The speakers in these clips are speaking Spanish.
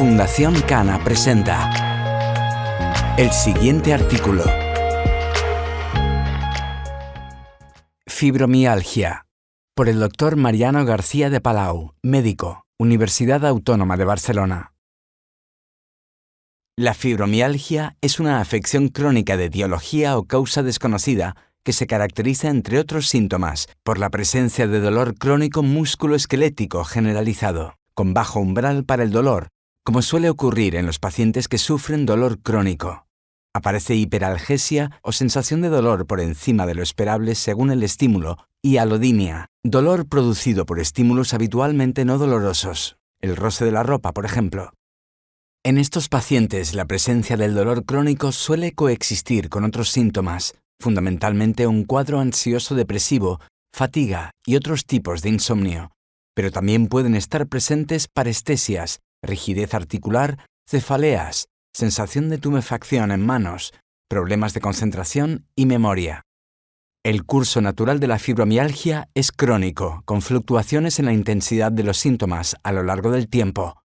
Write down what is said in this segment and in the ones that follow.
Fundación Cana presenta el siguiente artículo. Fibromialgia, por el Dr. Mariano García de Palau, médico, Universidad Autónoma de Barcelona. La fibromialgia es una afección crónica de etiología o causa desconocida que se caracteriza, entre otros síntomas, por la presencia de dolor crónico musculoesquelético generalizado, con bajo umbral para el dolor, como suele ocurrir en los pacientes que sufren dolor crónico. Aparece hiperalgesia o sensación de dolor por encima de lo esperable según el estímulo, y alodinia, dolor producido por estímulos habitualmente no dolorosos, el roce de la ropa, por ejemplo. En estos pacientes, la presencia del dolor crónico suele coexistir con otros síntomas, fundamentalmente un cuadro ansioso-depresivo, fatiga y otros tipos de insomnio, pero también pueden estar presentes parestesias, rigidez articular, cefaleas, sensación de tumefacción en manos, problemas de concentración y memoria. El curso natural de la fibromialgia es crónico, con fluctuaciones en la intensidad de los síntomas a lo largo del tiempo.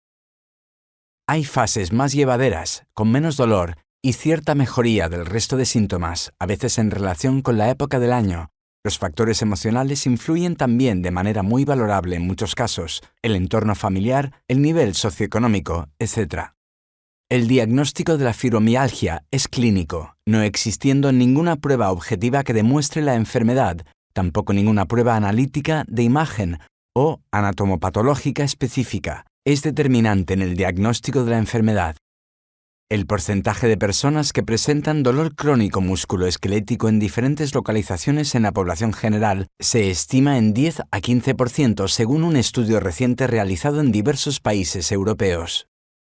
Hay fases más llevaderas, con menos dolor y cierta mejoría del resto de síntomas, a veces en relación con la época del año. Los factores emocionales influyen también de manera muy valorable en muchos casos, el entorno familiar, el nivel socioeconómico, etc. El diagnóstico de la fibromialgia es clínico, no existiendo ninguna prueba objetiva que demuestre la enfermedad, tampoco ninguna prueba analítica de imagen o anatomopatológica específica. Es determinante en el diagnóstico de la enfermedad. El porcentaje de personas que presentan dolor crónico musculoesquelético en diferentes localizaciones en la población general se estima en 10 a 15% según un estudio reciente realizado en diversos países europeos.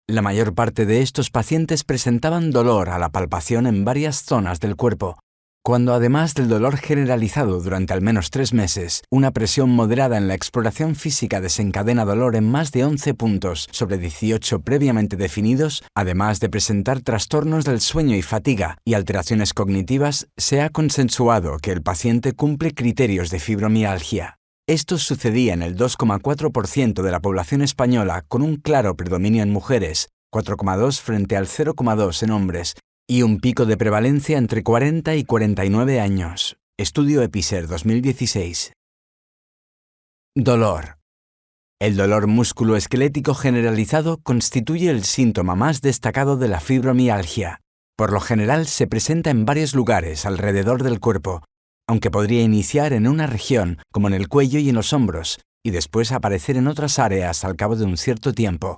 La mayor parte de estos pacientes presentaban dolor a la palpación en varias zonas del cuerpo, cuando además del dolor generalizado durante al menos 3 meses, una presión moderada en la exploración física desencadena dolor en más de 11 puntos sobre 18 previamente definidos, además de presentar trastornos del sueño y fatiga y alteraciones cognitivas, se ha consensuado que el paciente cumple criterios de fibromialgia. Esto sucedía en el 2,4% de la población española con un claro predominio en mujeres, 4,2 frente al 0,2 en hombres, y un pico de prevalencia entre 40 y 49 años. Estudio Episer 2016. Dolor. El dolor musculoesquelético generalizado constituye el síntoma más destacado de la fibromialgia. Por lo general se presenta en varios lugares alrededor del cuerpo, aunque podría iniciar en una región, como en el cuello y en los hombros, y después aparecer en otras áreas al cabo de un cierto tiempo.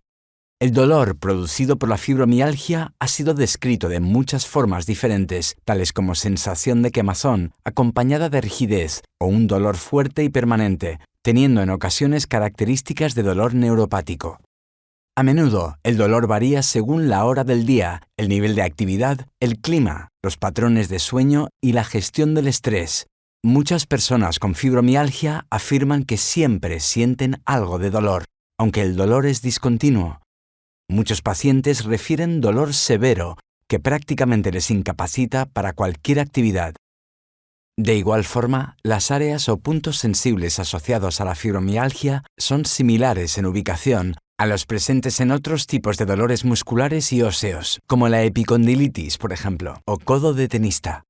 El dolor producido por la fibromialgia ha sido descrito de muchas formas diferentes, tales como sensación de quemazón, acompañada de rigidez, o un dolor fuerte y permanente, teniendo en ocasiones características de dolor neuropático. A menudo, el dolor varía según la hora del día, el nivel de actividad, el clima, los patrones de sueño y la gestión del estrés. Muchas personas con fibromialgia afirman que siempre sienten algo de dolor, aunque el dolor es discontinuo. Muchos pacientes refieren dolor severo, que prácticamente les incapacita para cualquier actividad. De igual forma, las áreas o puntos sensibles asociados a la fibromialgia son similares en ubicación a los presentes en otros tipos de dolores musculares y óseos, como la epicondilitis, por ejemplo, o codo de tenista.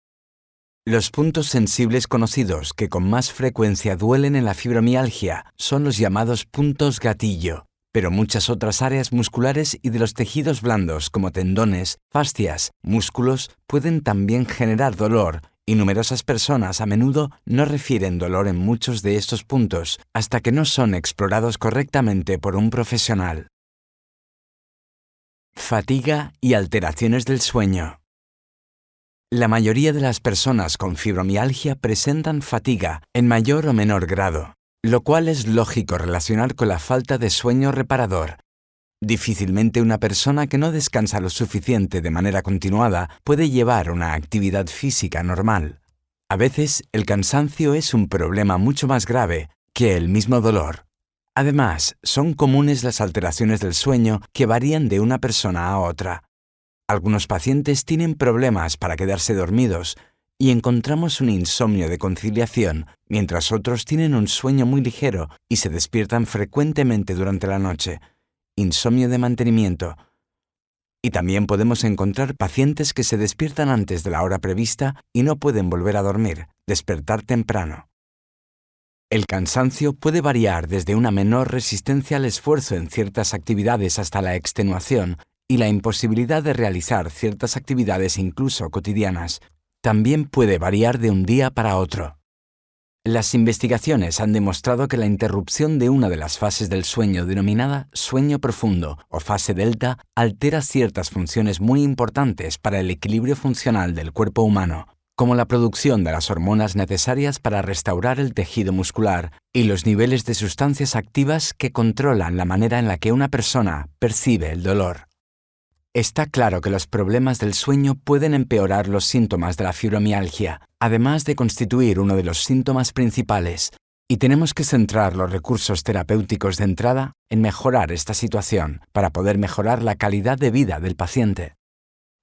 Los puntos sensibles conocidos que con más frecuencia duelen en la fibromialgia son los llamados puntos gatillo, pero muchas otras áreas musculares y de los tejidos blandos como tendones, fascias, músculos pueden también generar dolor, y numerosas personas a menudo no refieren dolor en muchos de estos puntos hasta que no son explorados correctamente por un profesional. Fatiga y alteraciones del sueño. La mayoría de las personas con fibromialgia presentan fatiga en mayor o menor grado, lo cual es lógico relacionar con la falta de sueño reparador. Difícilmente una persona que no descansa lo suficiente de manera continuada puede llevar una actividad física normal. A veces, el cansancio es un problema mucho más grave que el mismo dolor. Además, son comunes las alteraciones del sueño que varían de una persona a otra. Algunos pacientes tienen problemas para quedarse dormidos, y encontramos un insomnio de conciliación, mientras otros tienen un sueño muy ligero y se despiertan frecuentemente durante la noche. insomnio de mantenimiento. Y también podemos encontrar pacientes que se despiertan antes de la hora prevista y no pueden volver a dormir, despertar temprano. El cansancio puede variar desde una menor resistencia al esfuerzo en ciertas actividades hasta la extenuación y la imposibilidad de realizar ciertas actividades incluso cotidianas. También puede variar de un día para otro. Las investigaciones han demostrado que la interrupción de una de las fases del sueño denominada sueño profundo o fase delta altera ciertas funciones muy importantes para el equilibrio funcional del cuerpo humano, como la producción de las hormonas necesarias para restaurar el tejido muscular y los niveles de sustancias activas que controlan la manera en la que una persona percibe el dolor. Está claro que los problemas del sueño pueden empeorar los síntomas de la fibromialgia, además de constituir uno de los síntomas principales, y tenemos que centrar los recursos terapéuticos de entrada en mejorar esta situación para poder mejorar la calidad de vida del paciente.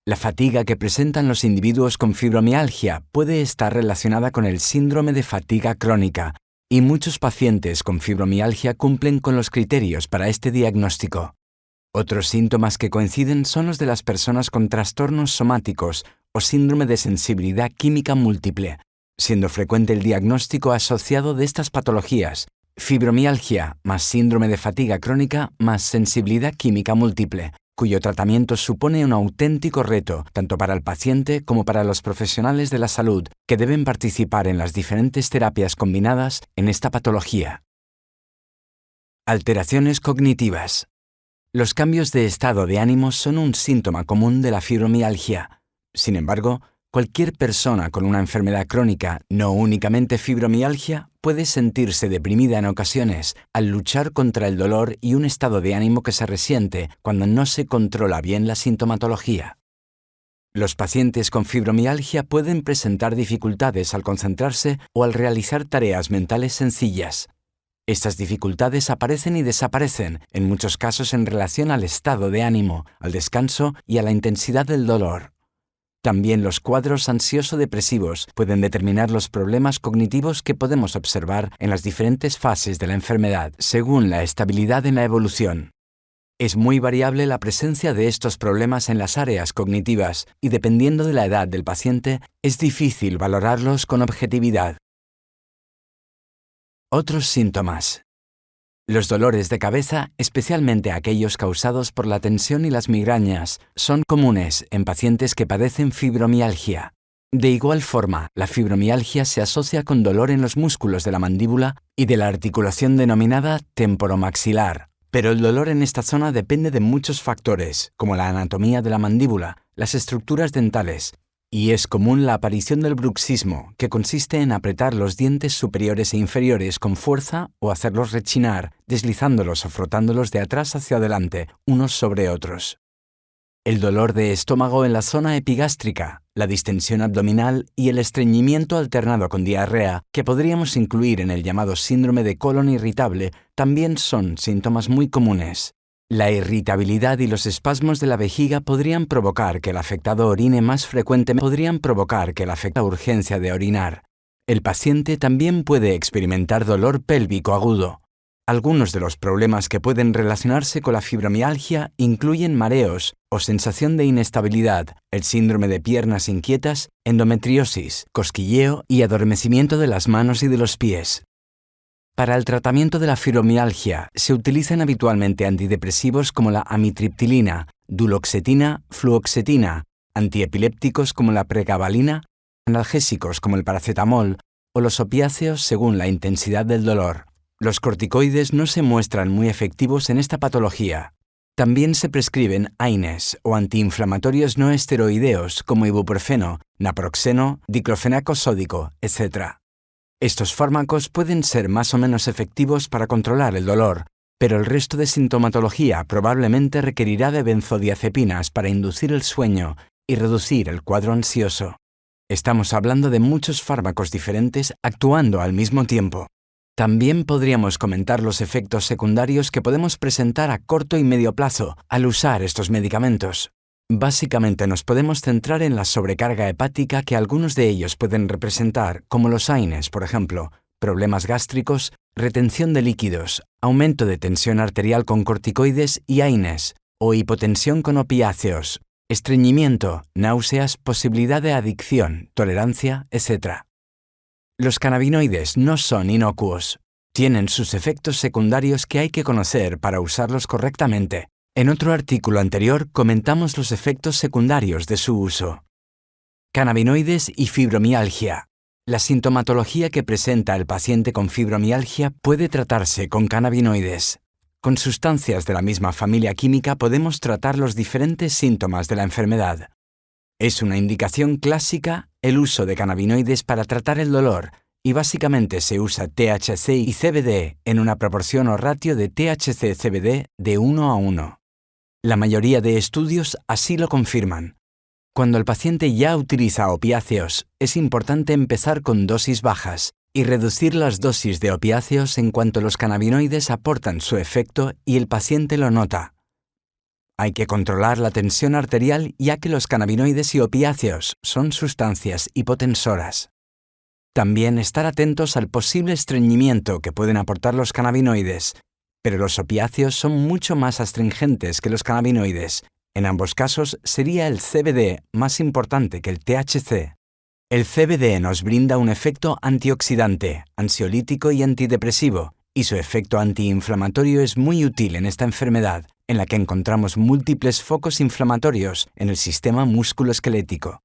La fatiga que presentan los individuos con fibromialgia puede estar relacionada con el síndrome de fatiga crónica, y muchos pacientes con fibromialgia cumplen con los criterios para este diagnóstico. Otros síntomas que coinciden son los de las personas con trastornos somáticos o síndrome de sensibilidad química múltiple, siendo frecuente el diagnóstico asociado de estas patologías: fibromialgia más síndrome de fatiga crónica más sensibilidad química múltiple, cuyo tratamiento supone un auténtico reto tanto para el paciente como para los profesionales de la salud que deben participar en las diferentes terapias combinadas en esta patología. Alteraciones cognitivas. Los cambios de estado de ánimo son un síntoma común de la fibromialgia. Sin embargo, cualquier persona con una enfermedad crónica, no únicamente fibromialgia, puede sentirse deprimida en ocasiones al luchar contra el dolor y un estado de ánimo que se resiente cuando no se controla bien la sintomatología. Los pacientes con fibromialgia pueden presentar dificultades al concentrarse o al realizar tareas mentales sencillas. Estas dificultades aparecen y desaparecen, en muchos casos en relación al estado de ánimo, al descanso y a la intensidad del dolor. También los cuadros ansioso-depresivos pueden determinar los problemas cognitivos que podemos observar en las diferentes fases de la enfermedad, según la estabilidad en la evolución. Es muy variable la presencia de estos problemas en las áreas cognitivas y, dependiendo de la edad del paciente, es difícil valorarlos con objetividad. Otros síntomas. Los dolores de cabeza, especialmente aquellos causados por la tensión y las migrañas, son comunes en pacientes que padecen fibromialgia. De igual forma, la fibromialgia se asocia con dolor en los músculos de la mandíbula y de la articulación denominada temporomaxilar, pero el dolor en esta zona depende de muchos factores, como la anatomía de la mandíbula, las estructuras dentales, y es común la aparición del bruxismo, que consiste en apretar los dientes superiores e inferiores con fuerza o hacerlos rechinar, deslizándolos o frotándolos de atrás hacia adelante, unos sobre otros. El dolor de estómago en la zona epigástrica, la distensión abdominal y el estreñimiento alternado con diarrea, que podríamos incluir en el llamado síndrome de colon irritable, también son síntomas muy comunes. La irritabilidad y los espasmos de la vejiga podrían provocar que el afectado orine más frecuentemente, podrían provocar que el afectado urgencia de orinar. El paciente también puede experimentar dolor pélvico agudo. Algunos de los problemas que pueden relacionarse con la fibromialgia incluyen mareos o sensación de inestabilidad, el síndrome de piernas inquietas, endometriosis, cosquilleo y adormecimiento de las manos y de los pies. Para el tratamiento de la fibromialgia se utilizan habitualmente antidepresivos como la amitriptilina, duloxetina, fluoxetina, antiepilépticos como la pregabalina, analgésicos como el paracetamol o los opiáceos según la intensidad del dolor. Los corticoides no se muestran muy efectivos en esta patología. También se prescriben AINES o antiinflamatorios no esteroideos como ibuprofeno, naproxeno, diclofenaco sódico, etc. Estos fármacos pueden ser más o menos efectivos para controlar el dolor, pero el resto de sintomatología probablemente requerirá de benzodiazepinas para inducir el sueño y reducir el cuadro ansioso. Estamos hablando de muchos fármacos diferentes actuando al mismo tiempo. También podríamos comentar los efectos secundarios que podemos presentar a corto y medio plazo al usar estos medicamentos. Básicamente nos podemos centrar en la sobrecarga hepática que algunos de ellos pueden representar, como los AINES, por ejemplo, problemas gástricos, retención de líquidos, aumento de tensión arterial con corticoides y AINES, o hipotensión con opiáceos, estreñimiento, náuseas, posibilidad de adicción, tolerancia, etc. Los cannabinoides no son inocuos. Tienen sus efectos secundarios que hay que conocer para usarlos correctamente. En otro artículo anterior comentamos los efectos secundarios de su uso. Cannabinoides y fibromialgia. La sintomatología que presenta el paciente con fibromialgia puede tratarse con cannabinoides. Con sustancias de la misma familia química podemos tratar los diferentes síntomas de la enfermedad. Es una indicación clásica el uso de cannabinoides para tratar el dolor, y básicamente se usa THC y CBD en una proporción o ratio de THC-CBD de 1:1. La mayoría de estudios así lo confirman. Cuando el paciente ya utiliza opiáceos, es importante empezar con dosis bajas y reducir las dosis de opiáceos en cuanto los cannabinoides aportan su efecto y el paciente lo nota. Hay que controlar la tensión arterial ya que los cannabinoides y opiáceos son sustancias hipotensoras. También estar atentos al posible estreñimiento que pueden aportar los cannabinoides, pero los opiáceos son mucho más astringentes que los cannabinoides. En ambos casos sería el CBD más importante que el THC. El CBD nos brinda un efecto antioxidante, ansiolítico y antidepresivo, y su efecto antiinflamatorio es muy útil en esta enfermedad, en la que encontramos múltiples focos inflamatorios en el sistema musculoesquelético.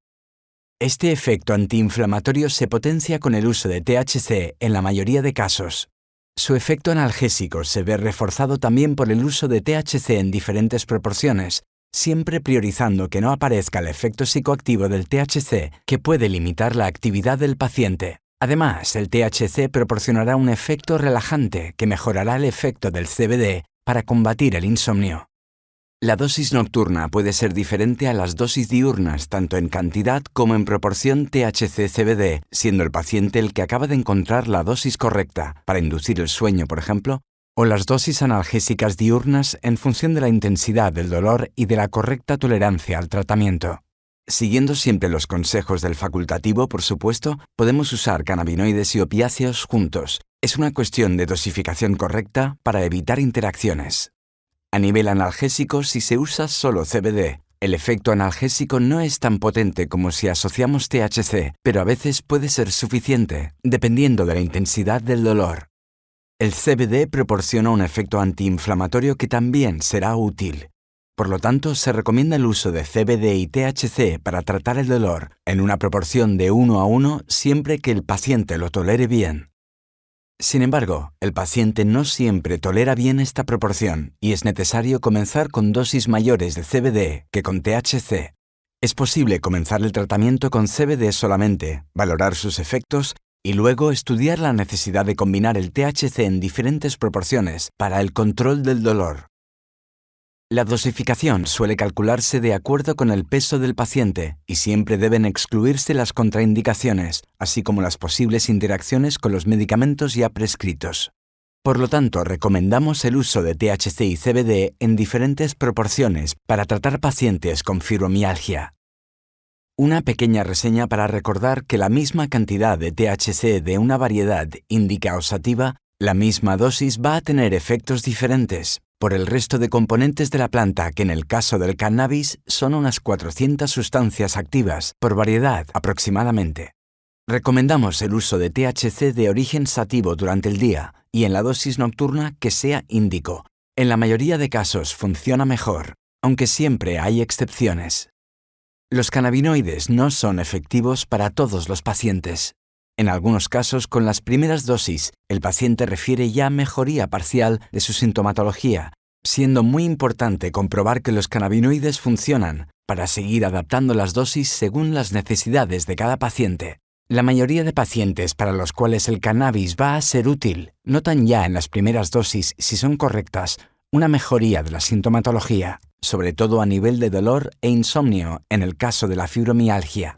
Este efecto antiinflamatorio se potencia con el uso de THC en la mayoría de casos. Su efecto analgésico se ve reforzado también por el uso de THC en diferentes proporciones, siempre priorizando que no aparezca el efecto psicoactivo del THC que puede limitar la actividad del paciente. Además, el THC proporcionará un efecto relajante que mejorará el efecto del CBD para combatir el insomnio. La dosis nocturna puede ser diferente a las dosis diurnas tanto en cantidad como en proporción THC-CBD, siendo el paciente el que acaba de encontrar la dosis correcta para inducir el sueño, por ejemplo, o las dosis analgésicas diurnas en función de la intensidad del dolor y de la correcta tolerancia al tratamiento. Siguiendo siempre los consejos del facultativo, por supuesto, podemos usar cannabinoides y opiáceos juntos. Es una cuestión de dosificación correcta para evitar interacciones. A nivel analgésico, si se usa solo CBD, el efecto analgésico no es tan potente como si asociamos THC, pero a veces puede ser suficiente, dependiendo de la intensidad del dolor. El CBD proporciona un efecto antiinflamatorio que también será útil. Por lo tanto, se recomienda el uso de CBD y THC para tratar el dolor en una proporción de 1:1 siempre que el paciente lo tolere bien. Sin embargo, el paciente no siempre tolera bien esta proporción y es necesario comenzar con dosis mayores de CBD que con THC. Es posible comenzar el tratamiento con CBD solamente, valorar sus efectos y luego estudiar la necesidad de combinar el THC en diferentes proporciones para el control del dolor. La dosificación suele calcularse de acuerdo con el peso del paciente y siempre deben excluirse las contraindicaciones, así como las posibles interacciones con los medicamentos ya prescritos. Por lo tanto, recomendamos el uso de THC y CBD en diferentes proporciones para tratar pacientes con fibromialgia. Una pequeña reseña para recordar que la misma cantidad de THC de una variedad índica o sativa, la misma dosis va a tener efectos diferentes por el resto de componentes de la planta, que en el caso del cannabis son unas 400 sustancias activas por variedad aproximadamente. Recomendamos el uso de THC de origen sativo durante el día y en la dosis nocturna que sea índico. En la mayoría de casos funciona mejor, aunque siempre hay excepciones. Los cannabinoides no son efectivos para todos los pacientes. En algunos casos, con las primeras dosis, el paciente refiere ya mejoría parcial de su sintomatología, siendo muy importante comprobar que los cannabinoides funcionan para seguir adaptando las dosis según las necesidades de cada paciente. La mayoría de pacientes para los cuales el cannabis va a ser útil notan ya en las primeras dosis, si son correctas, una mejoría de la sintomatología, sobre todo a nivel de dolor e insomnio en el caso de la fibromialgia.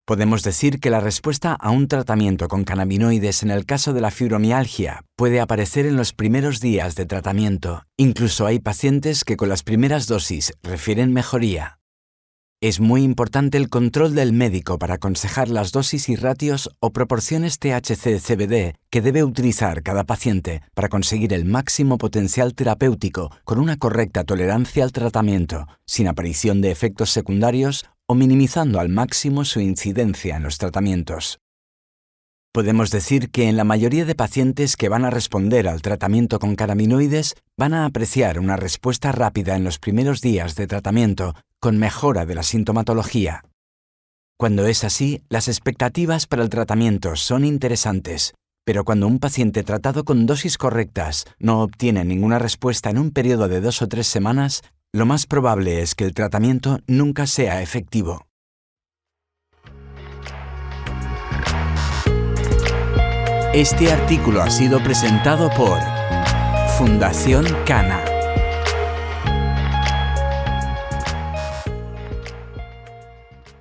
Podemos decir que la respuesta a un tratamiento con cannabinoides en el caso de la fibromialgia puede aparecer en los primeros días de tratamiento. Incluso hay pacientes que con las primeras dosis refieren mejoría. Es muy importante el control del médico para aconsejar las dosis y ratios o proporciones THC-CBD que debe utilizar cada paciente para conseguir el máximo potencial terapéutico con una correcta tolerancia al tratamiento, sin aparición de efectos secundarios o minimizando al máximo su incidencia en los tratamientos. Podemos decir que en la mayoría de pacientes que van a responder al tratamiento con cannabinoides van a apreciar una respuesta rápida en los primeros días de tratamiento con mejora de la sintomatología. Cuando es así, las expectativas para el tratamiento son interesantes, pero cuando un paciente tratado con dosis correctas no obtiene ninguna respuesta en un periodo de 2 o 3 semanas, lo más probable es que el tratamiento nunca sea efectivo. Este artículo ha sido presentado por Fundación Cana.